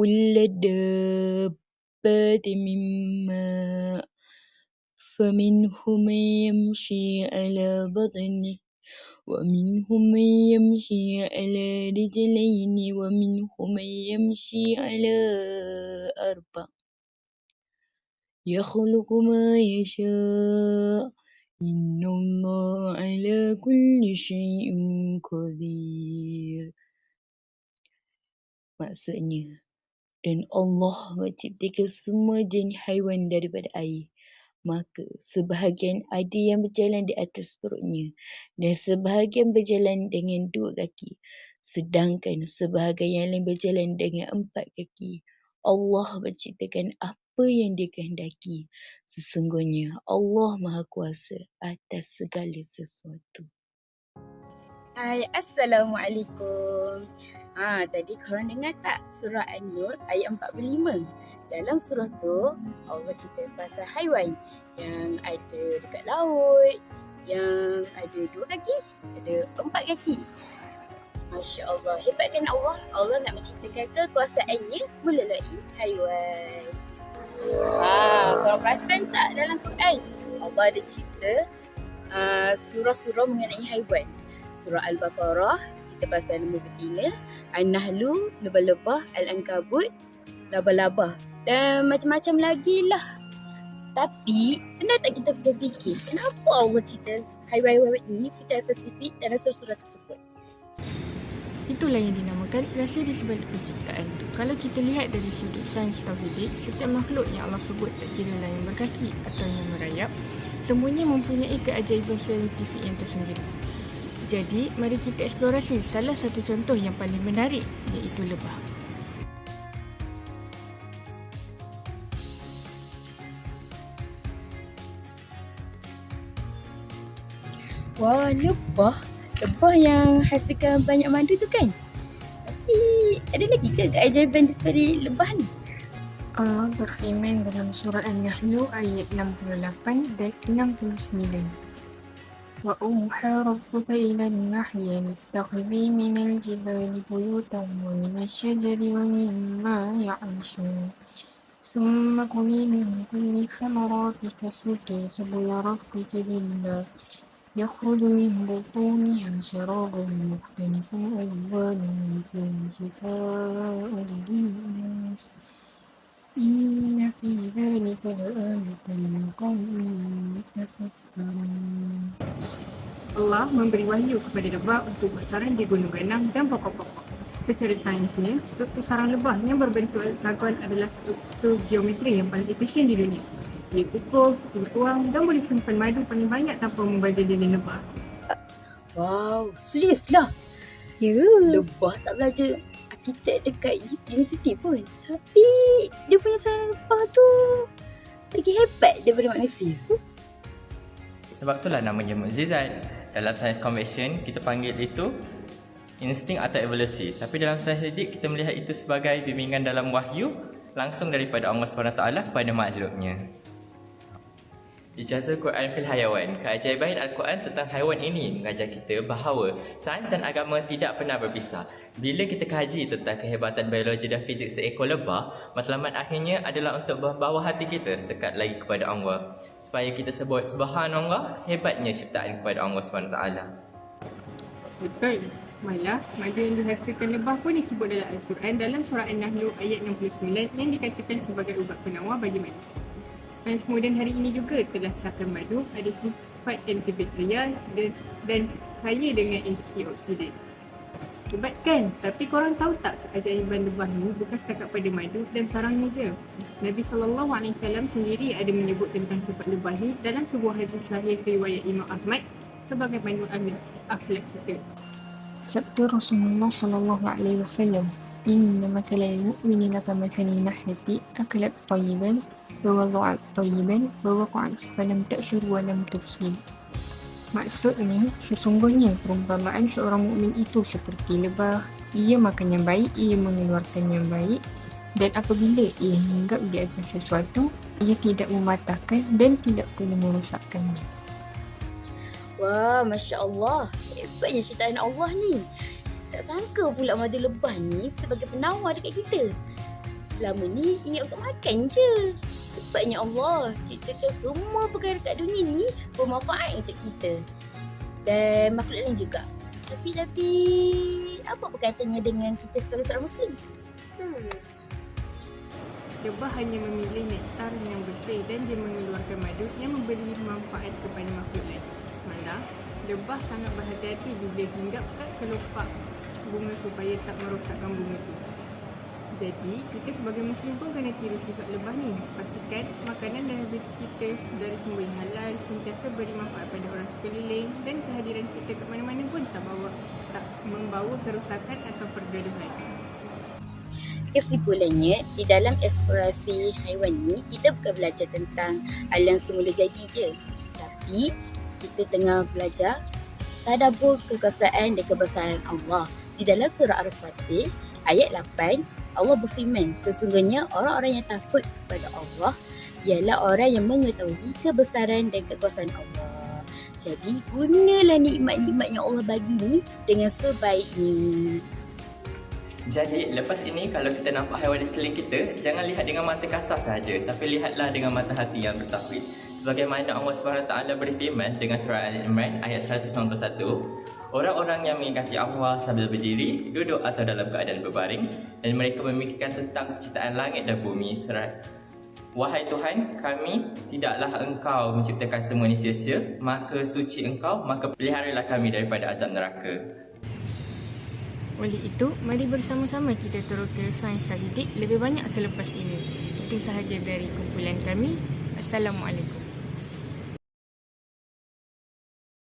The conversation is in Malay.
كل دابة من ماء فمنهم من يمشي على بطنه ومنهم من يمشي على رجلين ومنهم من يمشي على أربع يخلق ما يشاء إن الله على كل شيء قدير. Maksudnya, dan Allah menciptakan semua jenis haiwan daripada air. Maka sebahagian ada yang berjalan di atas perutnya dan sebahagian berjalan dengan 2 kaki. Sedangkan sebahagian yang lain berjalan dengan 4 kaki. Allah menciptakan apa yang dia kehendaki. Sesungguhnya Allah Maha Kuasa atas segala sesuatu. Hai, Assalamualaikum. Tadi korang dengar tak surah An-Nur ayat 45? Dalam surah tu Allah cerita pasal haiwan yang ada dekat laut, yang ada 2 kaki, ada 4 kaki. Masya Allah, hebat kan Allah? Allah nak menciptakan kekuasaannya melalui haiwan. Korang perasan tak dalam Quran? Allah ada cerita surah-surah mengenai haiwan. Surah Al-Baqarah cerita pasal lembu betina, An-Nahlu lebah-lebah, Al-Ankabut laba-laba dan macam-macam lagi lah. Tapi pernah tak kita berfikir kenapa Allah cerita haiwan-haiwan ini secara spesifik dalam surah-surah tersebut? Itulah yang dinamakan rahsia di sebalik penciptaan. Kalau kita lihat dari sudut sains tauhidik, setiap makhluk yang Allah sebut, tak kira lah yang berkaki atau yang merayap, semuanya mempunyai keajaiban saintifik yang tersendiri. Jadi, mari kita eksplorasi salah satu contoh yang paling menarik, iaitu lebah. Wah, lebah? Lebah yang hasilkan banyak madu tu kan? Tapi ada lagi ke keajaiban di sebalik lebah ni? Allah berfirman dalam surah An-Nahl ayat 68 dan 69. وَأَوْحَى رَبُّكَ إِلَى النَّحْلِ أَنِ اتَّخِذِي مِنَ الْجِبَالِ بُيُوتًا وَمِنَ الشَّجَرِ وَمِمَّا يَعْرِشُونَ ثُمَّ كُلِي مِنْ كُلِّ الثَّمَرَاتِ فَاسْلُكِي سُبُلَ رَبِّكِ ذِلًّا يَخْرُجُ مِنْ بُطُونِهَا شَرَابٌ مُخْتَلِفٌ أَلْوَانُهُ فِيهِ شِفَاءٌ لِلنَّاسِ إِنَّ فِي ذَلِكَ لَآيَةً لِقَوْمٍ يَتَفَكَّرُونَ. Allah memberi wahyu kepada lebah untuk bersarang di gunung ganang dan pokok-pokok. Secara sainsnya, struktur sarang lebah yang berbentuk heksagon adalah struktur geometri yang paling efisien di dunia. Ia kukuh, bertuang dan boleh simpan madu paling banyak tanpa membajak diri lebah. Wow, serius lah? Ya. Lebah tak belajar arkitek dekat universiti pun. Tapi dia punya sarang lebah tu lagi hebat daripada manusia. Sebab itulah namanya mukjizat. Dalam sains convention, kita panggil itu insting atau evolusi. Tapi dalam sains didik, kita melihat itu sebagai bimbingan dalam wahyu langsung daripada Allah SWT kepada makhluknya. Ijazah Quran fil Hayawan. Keajaiban Al-Quran tentang haiwan ini mengajar kita bahawa sains dan agama tidak pernah berpisah. Bila kita kaji tentang kehebatan biologi dan fizik seekor lebah, matlamat akhirnya adalah untuk membawa hati kita sekat lagi kepada Allah, supaya kita sebut Subhanallah, hebatnya ciptaan kepada Allah SWT. Betul. Malah, madu yang dihasilkan lebah pun disebut dalam Al-Quran dalam surah An-Nahl ayat 69 yang dikatakan sebagai ubat penawar bagi manusia. Sains moden hari ini juga telah sahkan madu ada sifat antibakterial dan kaya dengan antioksidan. Hebat kan? Tapi korang tahu tak keajaiban lebah ni bukan setakat pada madu dan sarangnya je. Nabi SAW sendiri ada menyebut tentang sifat lebah ni dalam sebuah hadis sahih riwayat Imam Ahmad sebagai panduan akhlak kita. Sabda Rasulullah SAW, Inna mathalal mu'minina kamathalin nahlati akalat tayyiban ووضعت طيبا ووقعت فلم تأثر ولم تفسد. Maksudnya, sesungguhnya perumpamaan seorang mukmin itu seperti lebah. Ia makan yang baik, ia mengeluarkan yang baik, dan apabila ia hinggap di atas sesuatu, ia tidak mematahkan dan tidak pula merosakkannya. Wah, Masya Allah. Hebatnya ciptaan Allah ni. Tak sangka pula madu lebah ni sebagai penawar dekat kita. selama ni ingat untuk makan je. Tepatnya Allah ciptakan semua perkara kat dunia ni bermanfaat untuk kita dan makhluk lain juga. Tapi apa perkataannya dengan kita sebagai seorang Muslim? Lebah hanya memilih nektar yang bersih dan dia mengeluarkan madu yang memberi manfaat kepada makhluk lain. Malah, lebah sangat berhati-hati bila hinggap kat kelopak bunga supaya tak merosakkan bunga tu. Jadi, kita sebagai Muslim pun kena tiru sifat lebah ni. Pastikan makanan dan rezeki kita dari sumber yang halal, sentiasa beri manfaat pada orang sekeliling dan kehadiran kita ke mana-mana pun tak membawa kerosakan atau pergaduhan. Kesimpulannya, di dalam eksplorasi haiwan ni, kita bukan belajar tentang alam semula jadi je. Tapi, kita tengah belajar tadabbur kekuasaan dan kebesaran Allah. Di dalam surah Al-Fatih, ayat 8, Allah berfirman, sesungguhnya orang-orang yang takut kepada Allah ialah orang yang mengetahui kebesaran dan kekuasaan Allah. Jadi, gunalah nikmat-nikmat yang Allah bagi ni dengan sebaiknya. Jadi, lepas ini kalau kita nampak haiwan di sekeliling kita, jangan lihat dengan mata kasar sahaja, tapi lihatlah dengan mata hati yang bertauhid. Sebagaimana Allah SWT berfirman dengan surah Al-Imran ayat 191, orang-orang yang mengingati Allah sambil berdiri, duduk atau dalam keadaan berbaring, dan mereka memikirkan tentang penciptaan langit dan bumi serat. Wahai Tuhan, kami tidaklah Engkau menciptakan semua ini sia-sia, maka suci Engkau, maka peliharalah kami daripada azab neraka. Oleh itu, mari bersama-sama kita turut ke sains sahidik lebih banyak selepas ini. Itu sahaja dari kumpulan kami. Assalamualaikum.